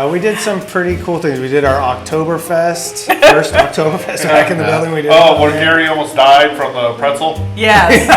We did some pretty cool things. We did our Oktoberfest, first Oktoberfest back in the building. We did. Oh, where Gary almost died from the pretzel? Yes.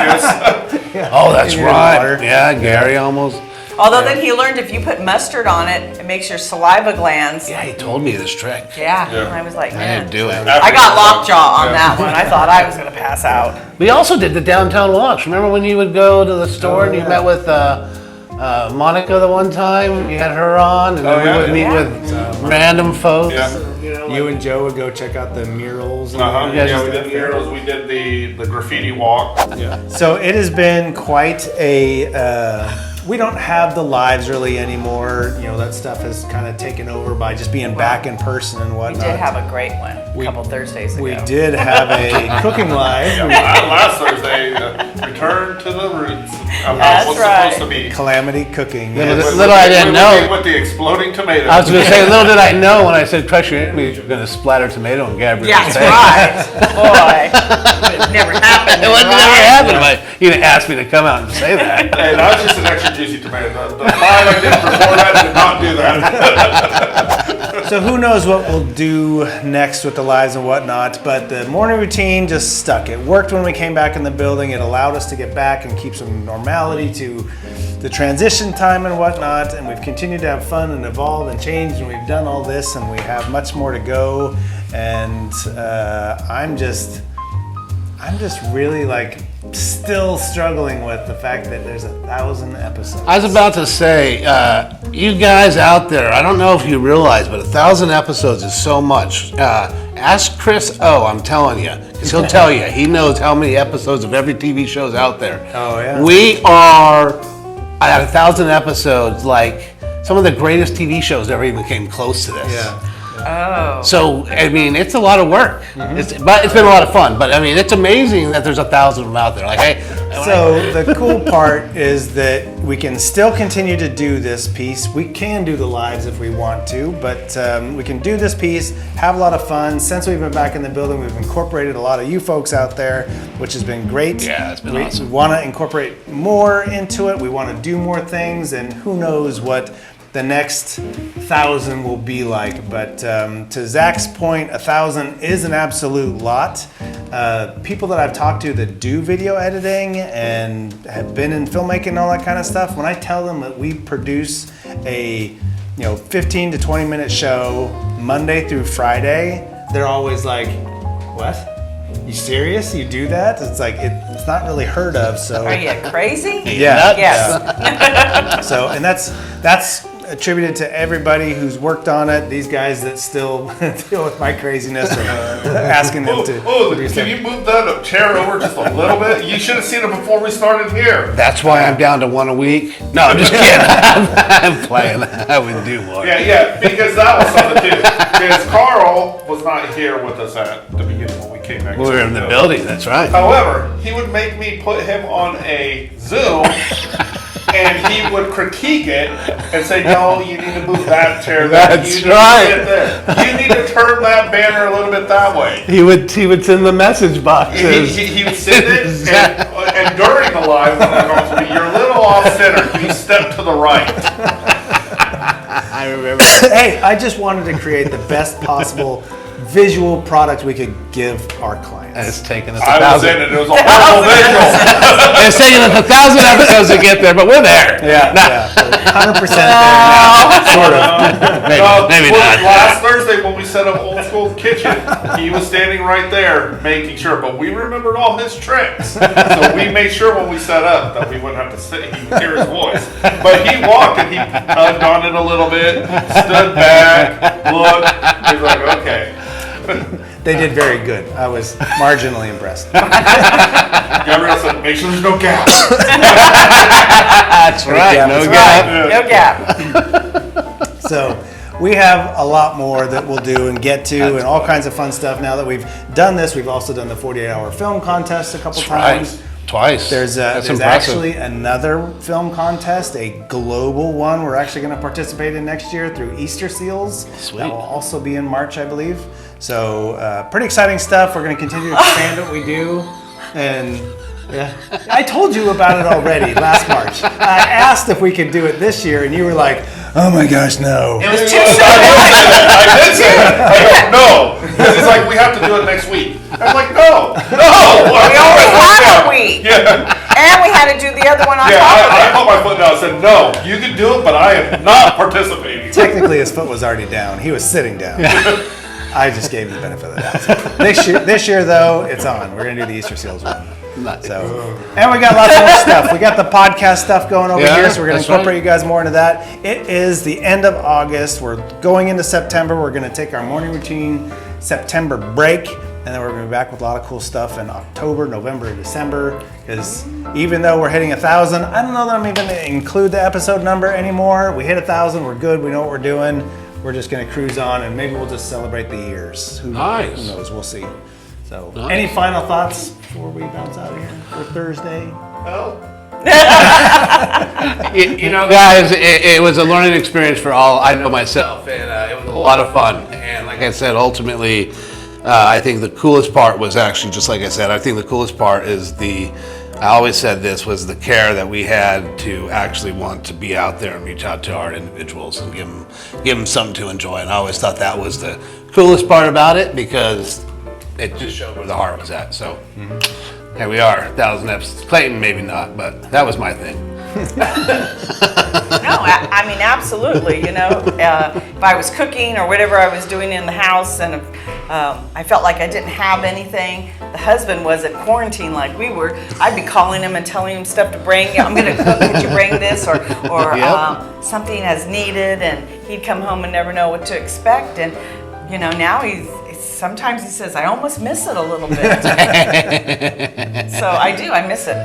Oh, that's right. Yeah, Gary almost. Although then he learned if you put mustard on it, it makes your saliva glands. Yeah, he told me this trick. Yeah. And I was like, I man. didn't do it. I got lockjaw on that one. I thought I was going to pass out. We also did the downtown walks. Remember when you would go to the store and you met with Monica the one time? You had her on, and then we would meet with random folks. Yeah. You and Joe would go check out the murals. Yeah, we did murals. We did the graffiti walk. Yeah. So it has been quite a. We don't have the lives really anymore. You know, that stuff has kind of taken over by just being back in person and We whatnot. did have a great one a couple Thursdays ago. We did have a cooking live. Yeah, last Thursday, return to the roots of That's what's right. supposed to be. Calamity cooking. Little I didn't know. With the exploding tomatoes. I was going to say, little did I know when I said crush your enemies, you're going to splatter tomato on Gabrielle's Yeah, face. that's right. Boy, it never happened. It would never happen, but you didn't ask me to come out and say that. Hey, that was just an extra juicy tomato. The five I did before that did not do that. So who knows what we'll do next with the lives and whatnot, but the morning routine just stuck. It worked when we came back in the building. It allowed us to get back and keep some normality to the transition time and whatnot, and we've continued to have fun and evolve and change, and we've done all this, and we have much more to go, and I'm just really like still struggling with the fact that there's 1,000 episodes. I was about to say, you guys out there, I don't know if you realize, but 1,000 episodes is so much. Ask Chris O, I'm telling you, because he'll tell you. He knows how many episodes of every TV show is out there. Oh, yeah. We are at 1,000 episodes, like some of the greatest TV shows never even came close to this. Yeah. Oh. So, I mean, it's a lot of work. But it's been a lot of fun. But, I mean, it's amazing that there's 1,000 of them out there. Like, So the cool part is that we can still continue to do this piece. We can do the lives if we want to, but we can do this piece, have a lot of fun. Since we've been back in the building, we've incorporated a lot of you folks out there, which has been great. Yeah, it's been We awesome. want to incorporate more into it. We want to do more things, and who knows what the next 1,000 will be like. But to Zach's point, 1,000 is an absolute lot. People that I've talked to that do video editing and have been in filmmaking and all that kind of stuff, when I tell them that we produce a 15 to 20 minute show Monday through Friday, they're always like, what? You serious? You do that? It's like, it's not really heard of, so. Are you crazy? Yeah. Yes. So, and that's attributed to everybody who's worked on it. These guys that still deal with my craziness or asking them to. Can you move that chair over just a little bit? You should have seen it before we started here. That's why I'm down to one a week. No, I'm just kidding. I'm playing. I would do more. Yeah, because that was something too. Because Carl was not here with us at the beginning when we came back. We were in the building, that's right. However, he would make me put him on a Zoom and he would critique it and say, no, you need to move that chair there. That's You need right. to sit there. You need to turn that banner a little bit that way. He would send the message boxes. He would sit it, and during the live, when I was going to be, you're a little off center. Can you step to the right? I remember. Hey, I just wanted to create the best possible visual product we could give our clients. And it's taken us I was 1,000. in it. It was a horrible visual. It's taken us 1,000 episodes to get there, but we're there. Yeah, 100% there now, sort of. Maybe not. Last Thursday when we set up Old School Kitchen, he was standing right there making sure, but we remembered all his tricks. So we made sure when we set up that we wouldn't have to sit, he would hear his voice. But he walked and he tugged on it a little bit, stood back, looked, he's like, okay. They did very good. I was marginally impressed. Gabrielle said, make sure there's no gaps. That's right. Yeah, No that's gap. No gap. So we have a lot more that we'll do and get to and all kinds of fun stuff. Now that we've done this, we've also done the 48-hour film contest a couple times. Right. Twice. There's impressive. actually another film contest, a global one we're actually going to participate in next year through Easter Seals. Sweet. That will also be in March, I believe. So pretty exciting stuff. We're going to continue to expand what we do. And yeah, I told you about it already last March. I asked if we could do it this year, and you were like, oh my gosh, no. I did say it. I go, no. Because he's like, we have to do it next week. I'm like, no. We only had a week. Yeah. And we had to do the other one on Yeah, top of I it. put my foot down and said, no, you can do it, but I am not participating. Technically, his foot was already down. He was sitting down. I just gave him the benefit of the doubt. This year, though, it's on. We're going to do the Easter Seals one. So, and we got lots more stuff. We got the podcast stuff going over here, so we're going to incorporate you guys more into that. It is the end of August. We're going into September. We're going to take our morning routine September break, and then we're going to be back with a lot of cool stuff in October, November, and December. Because even though we're hitting 1,000, I don't know that I'm even going to include the episode number anymore. We hit 1,000. We're good. We know what we're doing. We're just going to cruise on, and maybe we'll just celebrate the years. Who knows? We'll see. So, any final thoughts before we bounce out of here for Thursday? You know, guys, it was a learning experience for all. I know myself, and it was a lot of fun. And like I said, ultimately, I think the coolest part was actually, just like I said, I think the coolest part is I always said this was the care that we had to actually want to be out there and reach out to our individuals and give them something to enjoy. And I always thought that was the coolest part about it, because it just showed where the heart was at. So here we are, 1,000 episodes. Clayton, maybe not, but that was my thing. No, I mean, absolutely. You know, if I was cooking or whatever I was doing in the house, and if, I felt like I didn't have anything, the husband was at quarantine like we were, I'd be calling him and telling him stuff to bring. I'm going to cook, could you bring this? Or something as needed, and he'd come home and never know what to expect. And, you know, now sometimes he says, I almost miss it a little bit. So I do, I miss it.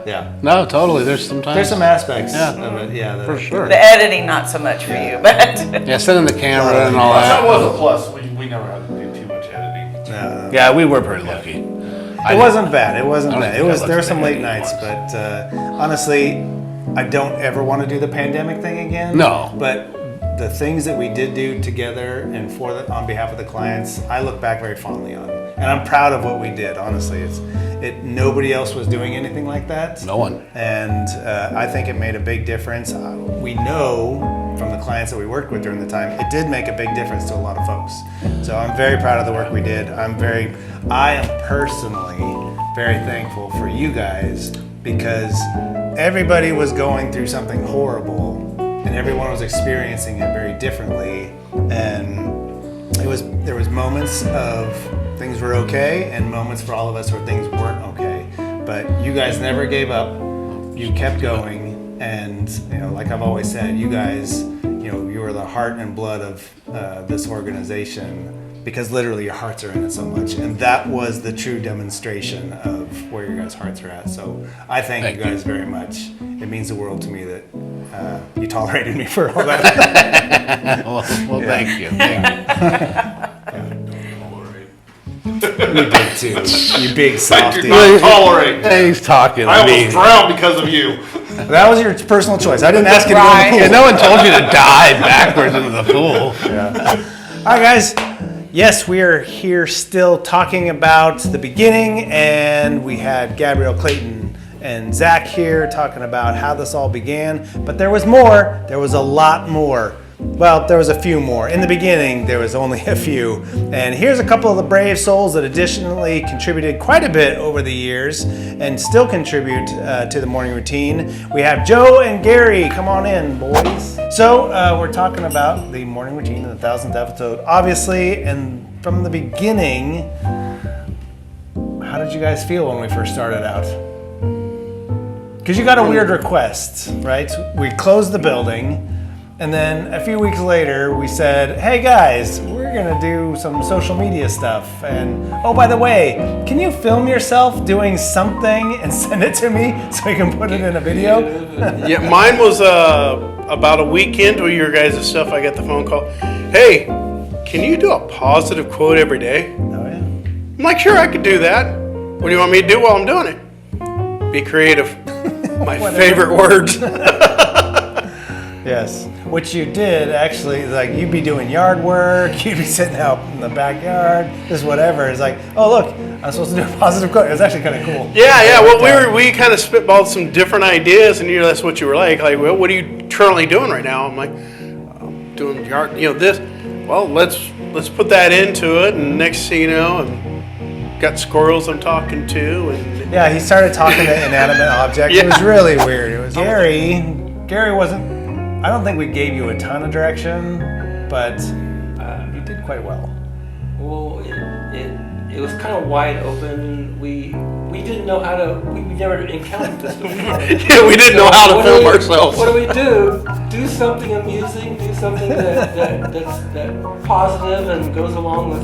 Yeah. No, totally. There's some aspects of it, yeah. For sure. The editing, not so much for you, but. Yeah, setting the camera and all That that. was a plus. We never had to do too much editing. No. Yeah, we were pretty lucky. It wasn't bad. There were some late nights, but honestly, I don't ever want to do the pandemic thing again. No. But the things that we did do together and on behalf of the clients, I look back very fondly on, and I'm proud of what we did. Honestly, nobody else was doing anything like that. No one. And I think it made a big difference. We know from the clients that we worked with during the time, it did make a big difference to a lot of folks. So I'm very proud of the work we did. I am personally very thankful for you guys, because everybody was going through something horrible, and everyone was experiencing it very differently. And there was moments of things were okay, and moments for all of us where things weren't okay. But you guys never gave up. You kept going, and like I've always said, you guys, you are the heart and blood of this organization, because literally your hearts are in it so much. And that was the true demonstration of where your guys' hearts are at. So I thank you guys very much. It means the world to me that you tolerated me for all that. Well, thank you. Thank We did too. You big softy. I do not tolerate. He's talking. I almost drowned because of you. That was your personal choice. I didn't ask you to go in the pool. Yeah, no one told you to dive backwards into the pool. All right, guys. Yes, we are here still talking about the beginning, and we had Gabrielle, Clayton, and Zach here talking about how this all began. But there was more. There was a lot more. Well, there was a few more. In the beginning, there was only a few. And here's a couple of the brave souls that additionally contributed quite a bit over the years and still contribute to the morning routine. We have Joe and Gary. Come on in, boys. So we're talking about the morning routine in the 1,000th episode, obviously. And from the beginning, how did you guys feel when we first started out? Because you got a weird request, right? We closed the building. And then a few weeks later, we said, hey guys, we're gonna do some social media stuff. And oh, by the way, can you film yourself doing something and send it to me so we can put it in a video? Yeah, mine was about a week into your guys' stuff. I got the phone call. Hey, can you do a positive quote every day? Oh yeah. I'm like, sure, I could do that. What do you want me to do while I'm doing it? Be creative. My favorite words. Yes. which you did actually. Like you'd be doing yard work, you'd be sitting out in the backyard, just whatever. It's like, oh look, I'm supposed to do a positive quote. It was actually kind of cool. Yeah. Well, we kind of spitballed some different ideas, and that's what you were like. Like, well, what are you currently doing right now? I'm like, I'm doing yard. This. Well, let's put that into it, and next thing you know, and got squirrels I'm talking to, and Yeah, he started talking to inanimate objects. It was really weird. It was Gary wasn't. I don't think we gave you a ton of direction, but you did quite well. Well, it was kind of wide open. We didn't know how to. We never encountered this before. yeah, we didn't know how to film ourselves. What do? Do something amusing. Do something that's positive and goes along with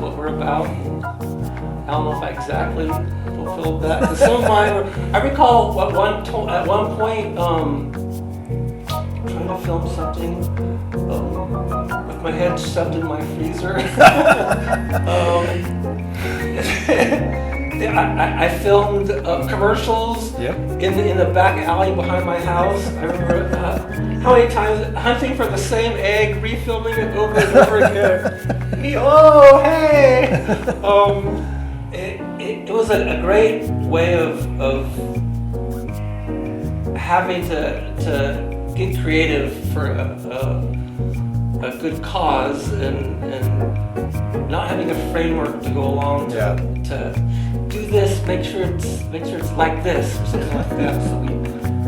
what we're about. I don't know if I exactly fulfilled that. 'Cause some of mine were. I recall at one point trying to film something with my head shoved in my freezer. I filmed commercials in the back alley behind my house. I remember how many times hunting for the same egg, refilming it over and over again. Oh, hey! It was a great way of having to get creative for a good cause and not having a framework to go along to do this, make sure it's like this or something like that. So we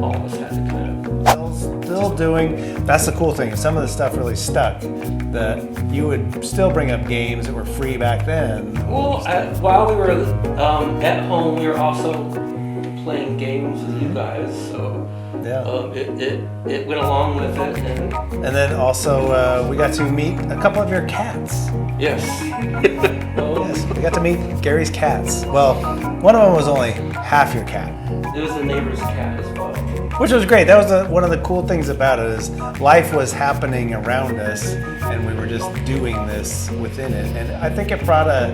all of us had to kind of Still doing. That's the cool thing. Some of the stuff really stuck. That you would still bring up games that were free back then. Well, while we were at home, we were also playing games with you guys, so it went along with it. And then also we got to meet a couple of your cats. Yes. Yes, we got to meet Gary's cats. Well, one of them was only half your cat. It was the neighbor's cat as well. Which was great. That was one of the cool things about it is life was happening around us, and we were just doing this within it. And I think it brought a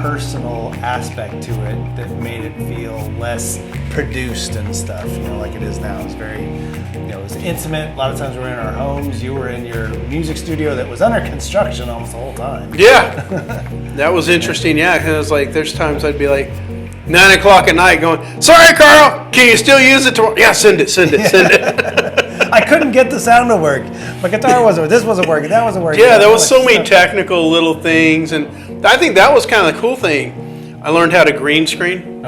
personal aspect to it that made it feel less produced and stuff. Like it is now. It's very, it was intimate. A lot of times we were in our homes. You were in your music studio that was under construction almost the whole time. Yeah, that was interesting. Yeah, because like there's times I'd be like 9 o'clock at night going, sorry, Carl, can you still use it tomorrow? Yeah, send it. I couldn't get the sound to work. My guitar wasn't. This wasn't working. That wasn't working. Yeah, there was so many technical little things, and I think that was kind of the cool thing. I learned how to green screen.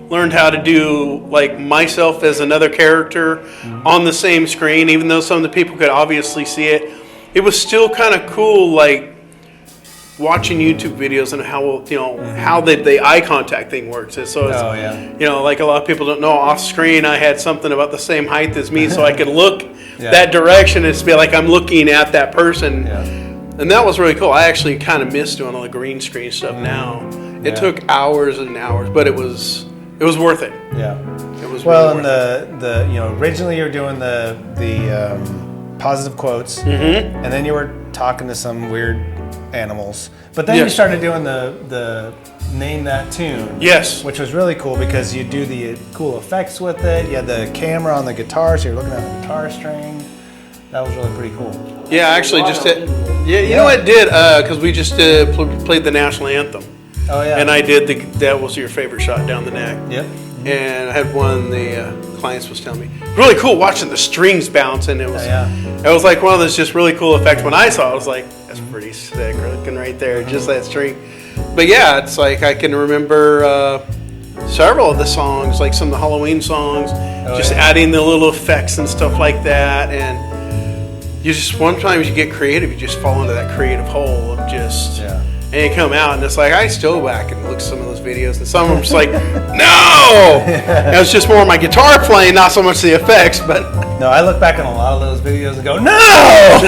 Learned how to do like myself as another character on the same screen, even though some of the people could obviously see it. It was still kind of cool, like watching YouTube videos and how the eye contact thing works. And so it's, like a lot of people don't know, off screen I had something about the same height as me, so I could look that direction and be like I'm looking at that person. And that was really cool. I actually kind of miss doing all the green screen stuff now. It took hours and hours, but it was worth it. Yeah. It was well, really and the originally you were doing the positive quotes, and then you were talking to some weird animals, but then you started doing the name that tune. Yes. Which was really cool because you do the cool effects with it. You had the camera on the guitar, so you're looking at the guitar string. That was really pretty cool. Yeah, I actually just did. Yeah, you know what I did? Because we just played the national anthem. Oh yeah. And I did that was your favorite shot down the neck. Yep. And I had one the clients was telling me, really cool watching the strings bounce, and it was like one of those just really cool effects. When I saw it, I was like, that's pretty sick looking right there, just that string. But yeah, it's like I can remember several of the songs, like some of the Halloween songs, adding the little effects and stuff like that. And you just, sometimes you get creative, you just fall into that creative hole of just, and you come out and it's like, I still go back and look at some of those videos, and some of them just like, no! It was just more my guitar playing, not so much the effects, but. No, I look back on a lot of those videos and go, no!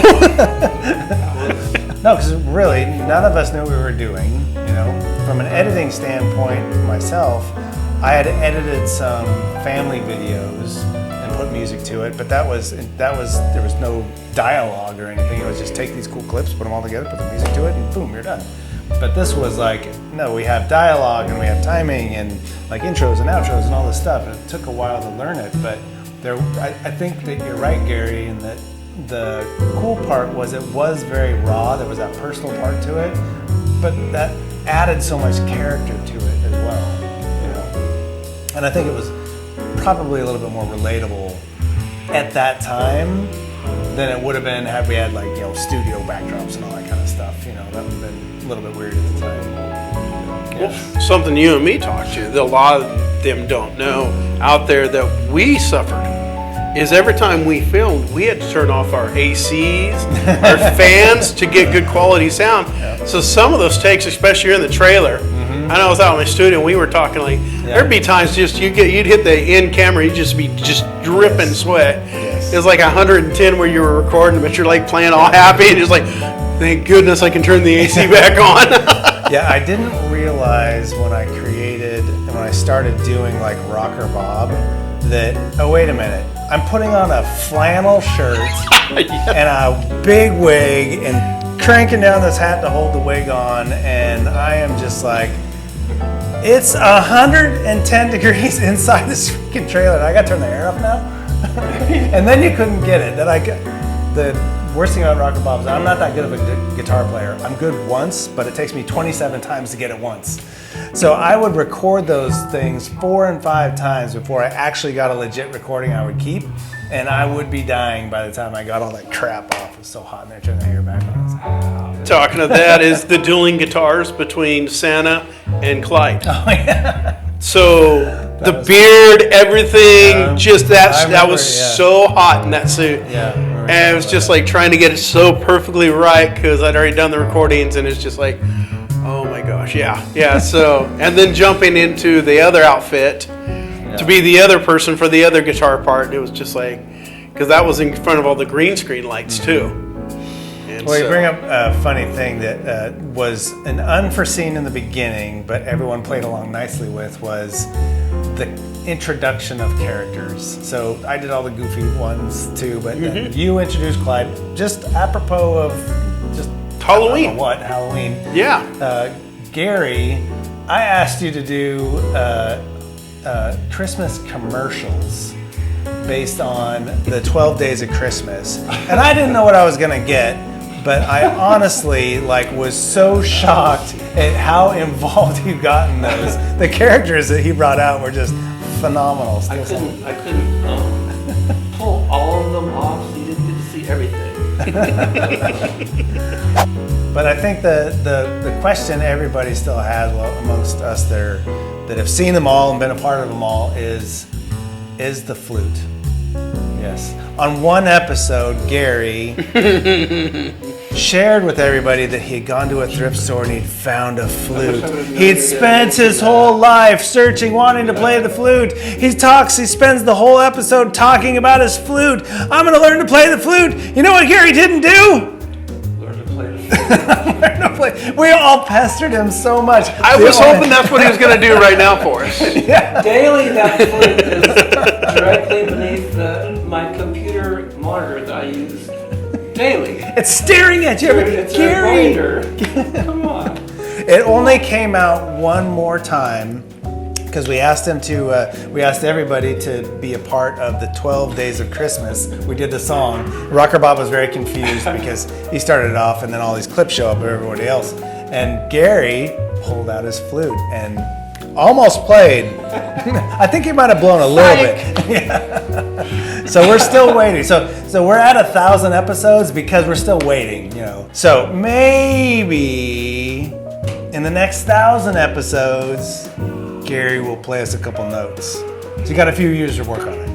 No, because really, none of us knew what we were doing. From an editing standpoint, myself, I had edited some family videos and put music to it, but there was no dialogue or anything. It was just take these cool clips, put them all together, put the music to it, and boom, you're done. But this was like, no, we have dialogue and we have timing and like intros and outros and all this stuff. And it took a while to learn it, but I think that you're right, Gary, and that the cool part was it was very raw. There was that personal part to it, but that added so much character to it as well. You know? And I think it was probably a little bit more relatable at that time than it would have been had we had like, you know, studio backdrops and all that kind of stuff. You know, that would have been a little bit weird at the time. Well, something you and me talked to that a lot of them don't know out there that we suffered is every time we filmed, we had to turn off our ACs, our fans to get good quality sound. Yep. So some of those takes, especially in the trailer, I know I was out in my studio and we were talking like, there'd be times just you'd hit the in camera, you'd just be dripping sweat. Yes. It was like 110 where you were recording, but you're like playing all happy and just like, thank goodness I can turn the AC back on. Yeah, I didn't realize when I created and when I started doing like Rocker Bob that, oh, wait a minute, I'm putting on a flannel shirt and a big wig and cranking down this hat to hold the wig on, and I am just like, it's 110 degrees inside this freaking trailer. I gotta turn the air off now? And then you couldn't get it. The worst thing about Rocker Bob is I'm not that good of a guitar player. I'm good once, but it takes me 27 times to get it once. So I would record those things 4 and 5 times before I actually got a legit recording I would keep, and I would be dying by the time I got all that crap off. It was so hot in there, turning the air back on. Talking of that is the dueling guitars between Santa and Clyde. Oh yeah. So the beard, everything, just that remember, was yeah. so hot in that suit. Yeah. And it was just like trying to get it so perfectly right because I'd already done the recordings, and it's just like, oh my gosh, yeah. So, and then jumping into the other outfit to be the other person for the other guitar part, it was just like, because that was in front of all the green screen lights too. And Well, you bring up a funny thing that was an unforeseen in the beginning, but everyone played along nicely with, was the introduction of characters. So I did all the goofy ones too, but then you introduced Clyde just apropos of just Halloween. I don't know what, Halloween. Yeah. Gary, I asked you to do Christmas commercials based on the 12 Days of Christmas, and I didn't know what I was gonna get. But I honestly was so shocked at how involved you got in those. The characters that he brought out were just phenomenal. I couldn't pull all of them off, so you didn't get to see everything. But I think the question everybody still has, amongst us there that have seen them all and been a part of them all, is the flute. Yes. On one episode, Gary shared with everybody that he had gone to a thrift store and he'd found a flute. He'd spent his whole life searching, wanting to play the flute. He spends the whole episode talking about his flute. I'm going to learn to play the flute. You know what Gary didn't do? Learn to play the flute. We all pestered him so much. I was hoping that's what he was going to do right now for us. Daily, that flute is directly beneath my computer monitor that I use daily. It's staring at you. It's Gary. a reminder. Come on. It only came out one more time because we asked everybody to be a part of the 12 Days of Christmas. We did the song. Rocker Bob was very confused because he started it off and then all these clips show up of everybody else. And Gary pulled out his flute and almost played. I think he might have blown a little bit. Yeah. So we're still waiting. So we're at 1,000 episodes because we're still waiting, you know. So maybe in the next 1,000 episodes, Gary will play us a couple notes. So you got a few years to work on it.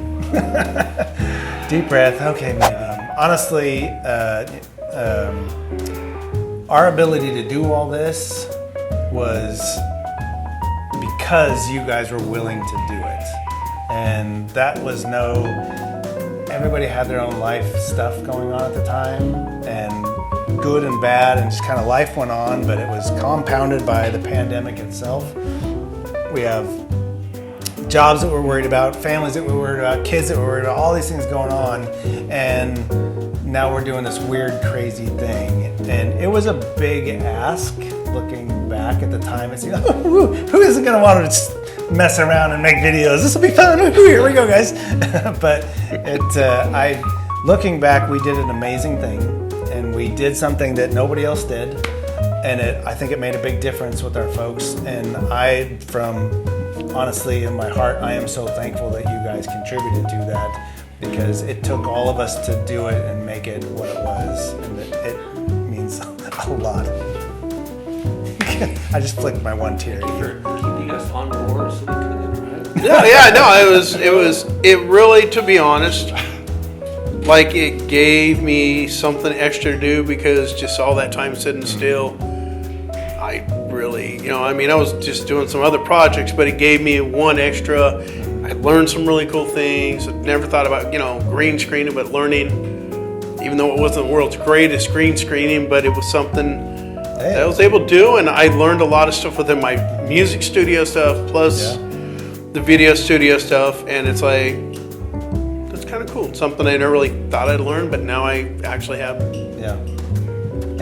Deep breath. Okay, maybe. Honestly, our ability to do all this was because you guys were willing to do it. And that was everybody had their own life stuff going on at the time, and good and bad, and just kind of life went on, but it was compounded by the pandemic itself. We have jobs that we're worried about, families that we're worried about, kids that we're worried about, all these things going on, and now we're doing this weird, crazy thing. And it was a big ask looking back. back at the time and see, who isn't going to want to just mess around and make videos? This will be fun. Here we go, guys. But looking back, we did an amazing thing, and we did something that nobody else did, and I think it made a big difference with our folks. And honestly, in my heart, I am so thankful that you guys contributed to that, because it took all of us to do it and make it what it was, and it means a lot. I just flicked my one tear. For keeping us on board so we couldn't, Yeah, no, it really, to be honest, like it gave me something extra to do, because just all that time sitting still, I really, I was just doing some other projects, but it gave me one extra. I learned some really cool things. I never thought about, green screening, but learning, even though it wasn't the world's greatest green screening, but it was something that I was able to do, and I learned a lot of stuff within my music studio stuff, plus the video studio stuff, and it's like, that's kind of cool. It's something I never really thought I'd learn, but now I actually have. Yeah.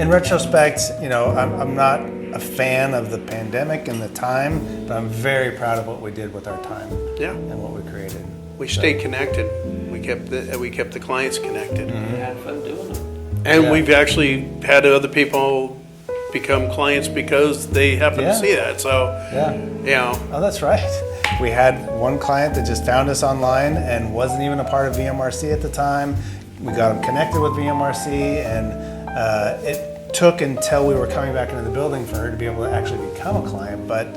In retrospect, I'm not a fan of the pandemic and the time, but I'm very proud of what we did with our time and what we created. We stayed connected. We kept the clients connected. we had fun doing it. And we've actually had other people become clients because they happen to see that. So, Oh, that's right. We had one client that just found us online and wasn't even a part of VMRC at the time. We got them connected with VMRC, and it took until we were coming back into the building for her to be able to actually become a client. But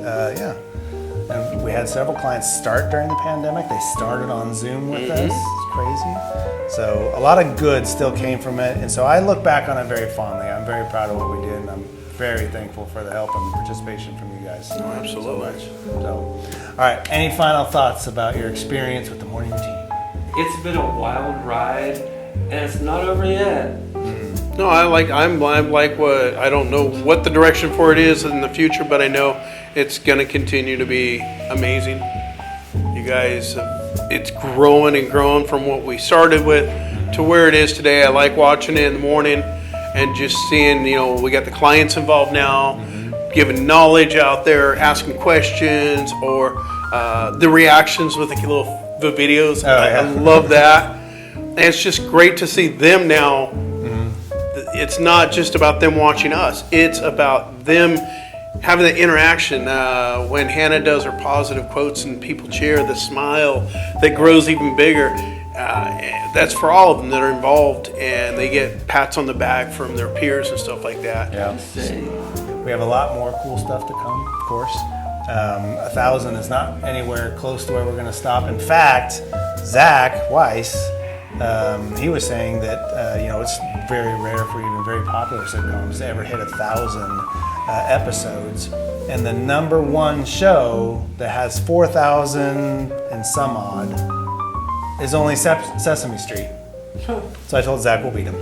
and we had several clients start during the pandemic. They started on Zoom with us. It's crazy. So a lot of good still came from it. And so I look back on it very fondly. I'm very proud of what we did, and I'm very thankful for the help and participation from you guys. Oh, absolutely. So, all right, any final thoughts about your experience with the morning routine? It's been a wild ride, and it's not over yet. No, I'm like what, I don't know what the direction for it is in the future, but I know it's going to continue to be amazing. You guys, it's growing and growing from what we started with to where it is today. I like watching it in the morning and just seeing, we got the clients involved now, giving knowledge out there, asking questions, or the reactions with the videos. I love that. And it's just great to see them now. It's not just about them watching us. It's about them having the interaction. When Hannah does her positive quotes and people cheer, the smile that grows even bigger. That's for all of them that are involved, and they get pats on the back from their peers and stuff like that. Yeah. We have a lot more cool stuff to come, of course. 1,000 is not anywhere close to where we're going to stop. In fact, Zach Weiss, he was saying that it's very rare for even very popular sitcoms to ever hit 1,000 episodes, and the number one show that has 4,000 and some odd is only Sesame Street. So I told Zach we'll beat him.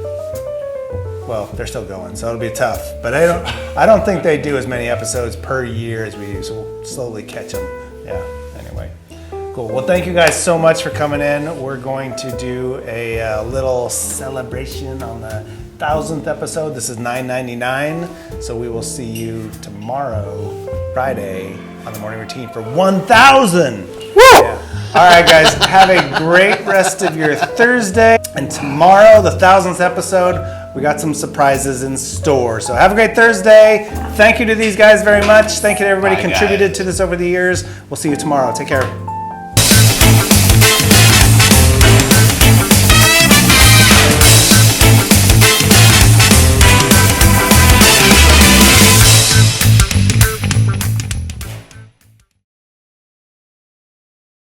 Well, they're still going, so it'll be tough. But I don't think they do as many episodes per year as we do, so we'll slowly catch them. Yeah. Anyway. Cool. Well, thank you guys so much for coming in. We're going to do a little celebration on the 1,000th episode. This is $9.99, so we will see you tomorrow, Friday, on the morning routine for 1,000. Woo! Yeah. All right, guys. Have a great rest of your Thursday, and tomorrow, the 1,000th episode, we got some surprises in store. So have a great Thursday. Thank you to these guys very much. Thank you to everybody who contributed to this over the years. We'll see you tomorrow. Take care.